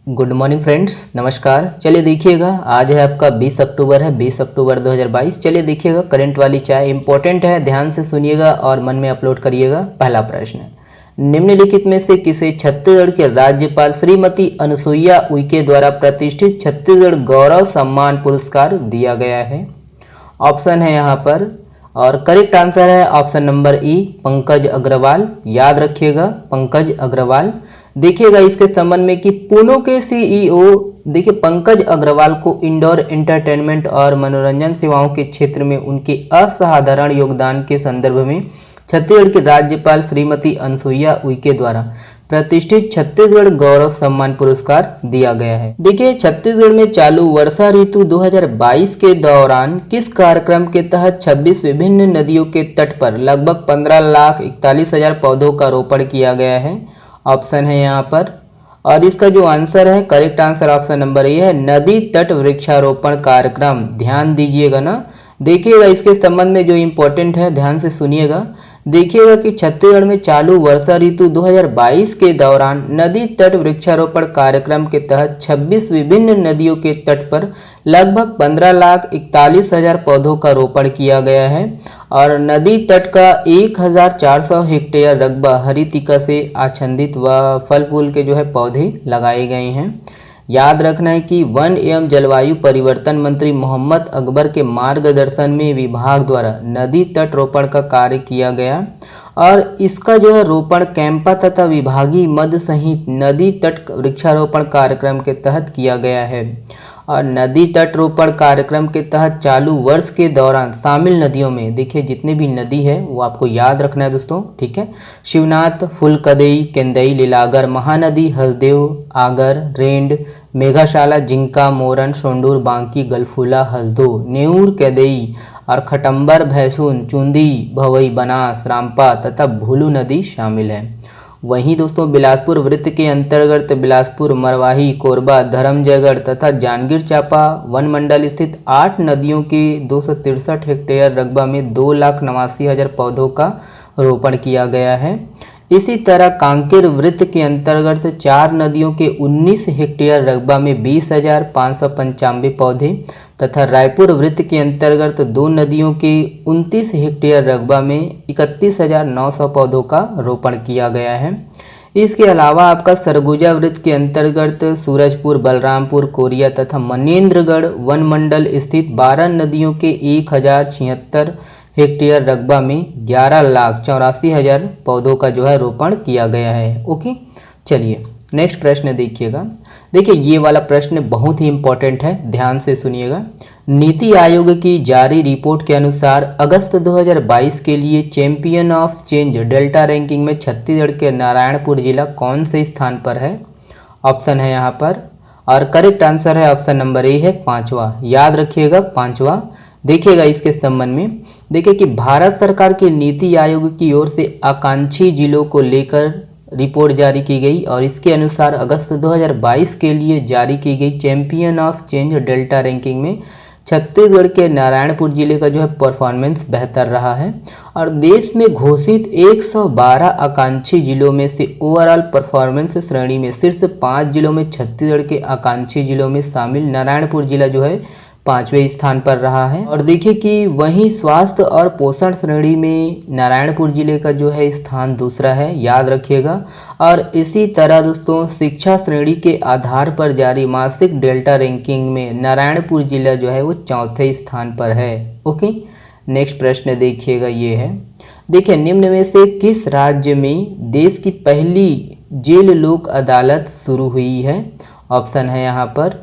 Good morning friends, नमस्कार। चलिए देखिएगा, आज है आपका 20 अक्टूबर है, 20 अक्टूबर 2022। चलिए देखिएगा, करंट वाली चाय इंपॉर्टेंट है, ध्यान से सुनिएगा और मन में अपलोड करिएगा। पहला प्रश्न, निम्नलिखित में से किसे छत्तीसगढ़ के राज्यपाल श्रीमती अनुसुईया उइके द्वारा प्रतिष्ठित छत्तीसगढ़ गौरव सम्मान पुरस्कार दिया गया है? ऑप्शन है यहाँ पर, और करेक्ट आंसर है option number E, Pankaj Agarwal. याद रखिएगा, पंकज अग्रवाल। देखिएगा इसके संबंध में कि पूनो के सीईओ देखिए पंकज अग्रवाल को इंडोर एंटरटेनमेंट और मनोरंजन सेवाओं के क्षेत्र में उनके असाधारण योगदान के संदर्भ में छत्तीसगढ़ के राज्यपाल श्रीमती अनुसुईया उइके द्वारा प्रतिष्ठित छत्तीसगढ़ गौरव सम्मान पुरस्कार दिया गया है। देखिए, छत्तीसगढ़ में चालू वर्षा ऋतु 2022 के दौरान किस कार्यक्रम के तहत 26 विभिन्न नदियों के तट पर लगभग 15,41,000 पौधों का रोपण किया गया है? ऑप्शन है यहाँ पर, और इसका जो आंसर है, correct answer option number A है, नदी तट वृक्षारोपण कार्यक्रम। ध्यान दीजिएगा ना, देखिएगा इसके संबंध में जो इम्पोर्टेंट है, ध्यान से सुनिएगा। देखिएगा कि छत्तीसगढ़ में चालू वर्षा ऋतु 2022 के दौरान नदी तट वृक्षारोपण कार्यक्रम के तहत 26 विभिन्न नदियों के तट पर लगभग 15,41,000 पौधों का रोपण किया गया है और नदी तट का 1,400 हेक्टेयर रकबा हरितिका से आच्छादित व फल फूल के जो है पौधे लगाए गए हैं। याद रखना है कि वन एवं जलवायु परिवर्तन मंत्री मोहम्मद अकबर के मार्गदर्शन में विभाग द्वारा नदी तट रोपण का कार्य किया गया और इसका जो है रोपण कैंपा तथा विभागीय मद सहित नदी तट वृक्षारोपण कार्यक्रम के तहत किया गया है। और नदी तट रोपण कार्यक्रम के तहत चालू वर्ष के दौरान शामिल नदियों में देखिए जितने भी नदी है वो आपको याद रखना है दोस्तों, ठीक है। शिवनाथ, फुलकदई, केंदई, लीलागर, महानदी, हसदेव, आगर, रेंड, मेघाशाला, जिंका, मोरन, सोंडूर, बांकी, गलफूला, हसदो, नेऊर, कैदई और खटंबर, भैंसुन, चुंदी, भवई, बनास, रामपा तथा भूलू नदी शामिल है। वहीं दोस्तों बिलासपुर वृत्त के अंतर्गत बिलासपुर, मरवाही, कोरबा, धर्मजयगढ़ तथा जांजगीर चांपा वन मंडल स्थित 8 नदियों के 263 हेक्टेयर रकबा में 2,89,000 पौधों का रोपण किया गया है। इसी तरह कांकेर वृत्त के अंतर्गत 4 नदियों के 19 हेक्टेयर रकबा में 20,595 पौधे तथा रायपुर वृत्त के अंतर्गत 2 नदियों के 29 हेक्टेयर रकबा में 31,900 पौधों का रोपण किया गया है। इसके अलावा आपका सरगुजा वृत्त के अंतर्गत सूरजपुर, बलरामपुर, कोरिया तथा मनेन्द्रगढ़ वन मंडल स्थित 12 नदियों के 1,076 हेक्टेयर रकबा में 11,84,000 पौधों का जो है रोपण किया गया है। ओके, चलिए नेक्स्ट प्रश्न देखिएगा। देखिए ये वाला प्रश्न बहुत ही इंपॉर्टेंट है, ध्यान से सुनिएगा। नीति आयोग की जारी रिपोर्ट के अनुसार अगस्त 2022 के लिए champion of change delta ranking में छत्तीसगढ़ के नारायणपुर जिला कौन से स्थान पर है? ऑप्शन है यहाँ पर, और करेक्ट आंसर है ऑप्शन नंबर ए है, 5वां। याद रखिएगा, 5वां। देखिएगा इसके संबंध में, देखिए कि भारत सरकार के नीति आयोग की ओर से आकांक्षी जिलों को लेकर रिपोर्ट जारी की गई और इसके अनुसार अगस्त 2022 के लिए जारी की गई champion of change delta ranking में छत्तीसगढ़ के नारायणपुर जिले का जो है परफॉर्मेंस बेहतर रहा है और देश में घोषित 112 आकांक्षी जिलों में से ओवरऑल परफॉर्मेंस श्रेणी में शीर्ष 5 जिलों में छत्तीसगढ़ के आकांक्षी जिलों में शामिल नारायणपुर जिला जो है 5वें स्थान पर रहा है। और देखिए कि वहीं स्वास्थ्य और पोषण श्रेणी में नारायणपुर जिले का जो है स्थान दूसरा है, याद रखिएगा। और इसी तरह दोस्तों शिक्षा श्रेणी के आधार पर जारी मासिक डेल्टा रैंकिंग में नारायणपुर जिला जो है वो 4थे स्थान पर है। ओके, नेक्स्ट प्रश्न देखिएगा, ये है। देखिए निम्न में से किस राज्य में देश की पहली जेल लोक अदालत शुरू हुई है? ऑप्शन है यहाँ पर,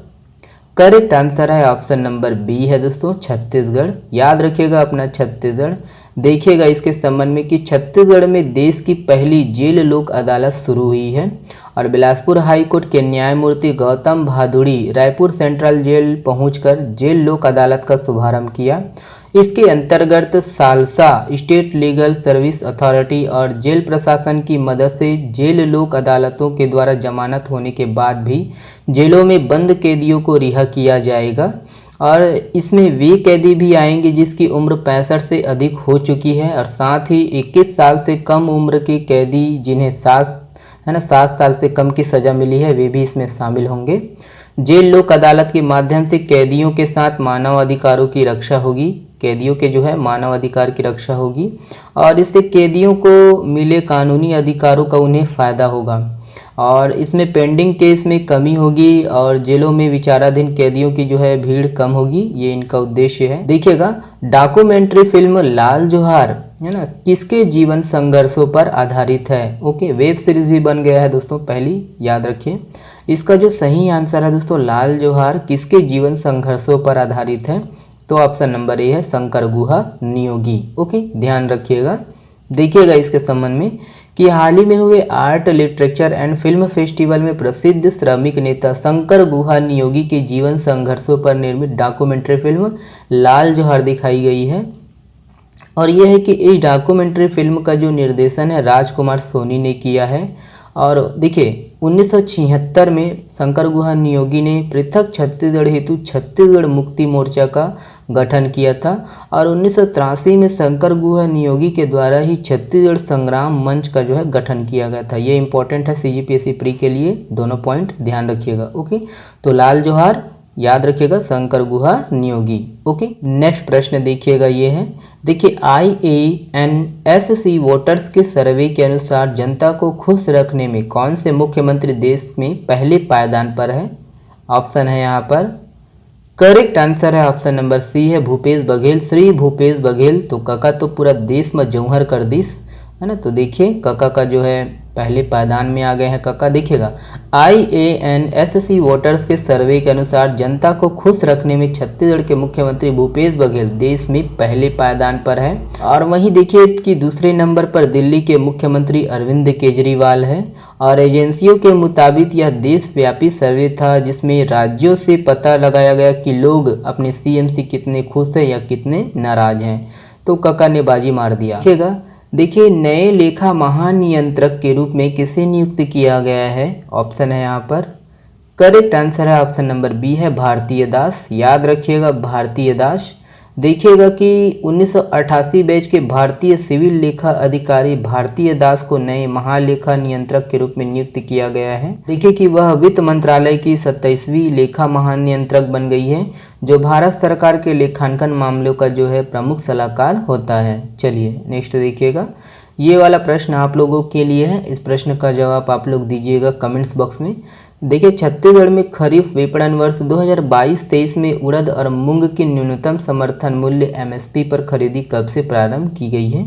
करेक्ट आंसर है ऑप्शन नंबर बी है दोस्तों, छत्तीसगढ़। याद रखिएगा अपना छत्तीसगढ़। देखिएगा इसके संबंध में कि छत्तीसगढ़ में देश की पहली जेल लोक अदालत शुरू हुई है और बिलासपुर हाई कोर्ट के न्यायमूर्ति गौतम भादुड़ी रायपुर सेंट्रल जेल पहुंचकर जेल लोक अदालत का शुभारंभ किया। इसके अंतर्गत salsa state legal service authority और जेल प्रशासन की मदद से जेल लोक अदालतों के द्वारा जमानत होने के बाद भी जेलों में बंद कैदियों को रिहा किया जाएगा और इसमें वे कैदी भी आएंगे जिसकी उम्र 65 से अधिक हो चुकी है और साथ ही 21 साल से कम उम्र के कैदी जिन्हें है ना, 7 साल से कम की सज़ा मिली है, वे भी इसमें शामिल होंगे। जेल लोक अदालत के माध्यम से कैदियों के साथ मानव अधिकारों की रक्षा होगी, कैदियों के जो है मानव अधिकार की रक्षा होगी और इससे कैदियों को मिले कानूनी अधिकारों का उन्हें फ़ायदा होगा और इसमें पेंडिंग केस में कमी होगी और जेलों में विचाराधीन कैदियों की जो है भीड़ कम होगी, ये इनका उद्देश्य है। देखिएगा, डॉक्यूमेंट्री फिल्म लाल जोहार है ना किसके जीवन संघर्षों पर आधारित है। ओके, वेब सीरीज भी बन गया है दोस्तों, पहली याद रखिए। इसका जो सही आंसर है दोस्तों, लाल जोहार किसके जीवन संघर्षों पर आधारित है, तो ऑप्शन नंबर ए है शंकर गुहा नियोगी। ओके, ध्यान रखिएगा। देखिएगा इसके संबंध में कि हाल ही में हुए art literature and film festival में प्रसिद्ध श्रमिक नेता शंकर गुहा नियोगी के जीवन संघर्षों पर निर्मित डॉक्यूमेंट्री फिल्म लाल जोहार दिखाई गई है और यह है कि इस डॉक्यूमेंट्री फिल्म का जो निर्देशन है राजकुमार सोनी ने किया है। और देखिए 1976 में शंकर गुहा नियोगी ने पृथक छत्तीसगढ़ हेतु छत्तीसगढ़ मुक्ति मोर्चा का गठन किया था और 1983 में शंकर गुहा नियोगी के द्वारा ही छत्तीसगढ़ संग्राम मंच का जो है गठन किया गया था। ये इंपॉर्टेंट है सीजीपीएससी प्री के लिए, दोनों पॉइंट ध्यान रखिएगा। ओके, तो लाल जोहार याद रखिएगा, शंकर गुहा नियोगी। ओके, नेक्स्ट प्रश्न देखिएगा, ये है देखिए IANSC वोटर्स के सर्वे के अनुसार जनता को खुश रखने में कौन से मुख्यमंत्री देश में पहले पायदान पर है। ऑप्शन है यहाँ पर, करेक्ट आंसर है ऑप्शन नंबर सी है भूपेश बघेल, श्री भूपेश बघेल। तो काका तो पूरा देश में जौहर कर दिस है ना। तो देखिए काका का जो है पहले पायदान में आ गए हैं काका। देखिएगा IANSC वोटर्स के सर्वे के अनुसार जनता को खुश रखने में छत्तीसगढ़ के मुख्यमंत्री भूपेश बघेल देश में पहले पायदान पर है और वहीं देखिए कि दूसरे नंबर पर दिल्ली के मुख्यमंत्री अरविंद केजरीवाल है और एजेंसियों के मुताबिक यह देशव्यापी सर्वे था जिसमें राज्यों से पता लगाया गया कि लोग अपने CM से कितने खुश हैं या कितने नाराज हैं। तो काका ने बाजी मार दिया। देखिएगा, देखिए नए लेखा महानियंत्रक के रूप में किसे नियुक्त किया गया है। ऑप्शन है यहाँ पर, करेक्ट आंसर है ऑप्शन नंबर बी है भारतीय दास। याद रखिएगा भारतीय दास। देखिएगा कि 1988 बैच के भारतीय सिविल लेखा अधिकारी भारतीय दास को नए महालेखा नियंत्रक के रूप में नियुक्त किया गया है। देखिए कि वह वित्त मंत्रालय की 27वीं लेखा महानियंत्रक बन गई है जो भारत सरकार के लेखांकन मामलों का जो है प्रमुख सलाहकार होता है। चलिए नेक्स्ट देखिएगा, ये वाला प्रश्न आप लोगों के लिए है। इस प्रश्न का जवाब आप लोग दीजिएगा कमेंट्स बॉक्स में। देखिए छत्तीसगढ़ में खरीफ विपणन वर्ष 2022-23 में उड़द और मूंग की न्यूनतम समर्थन मूल्य MSP पर खरीदी कब से प्रारंभ की गई है।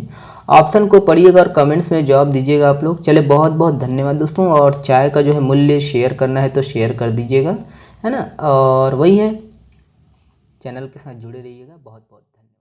ऑप्शन को पढ़िएगा और कमेंट्स में जवाब दीजिएगा आप लोग। चले बहुत बहुत धन्यवाद दोस्तों। और चाय का जो है मूल्य शेयर करना है तो शेयर कर दीजिएगा, है ना। और वही है, चैनल के साथ जुड़े रहिएगा। बहुत बहुत धन्यवाद।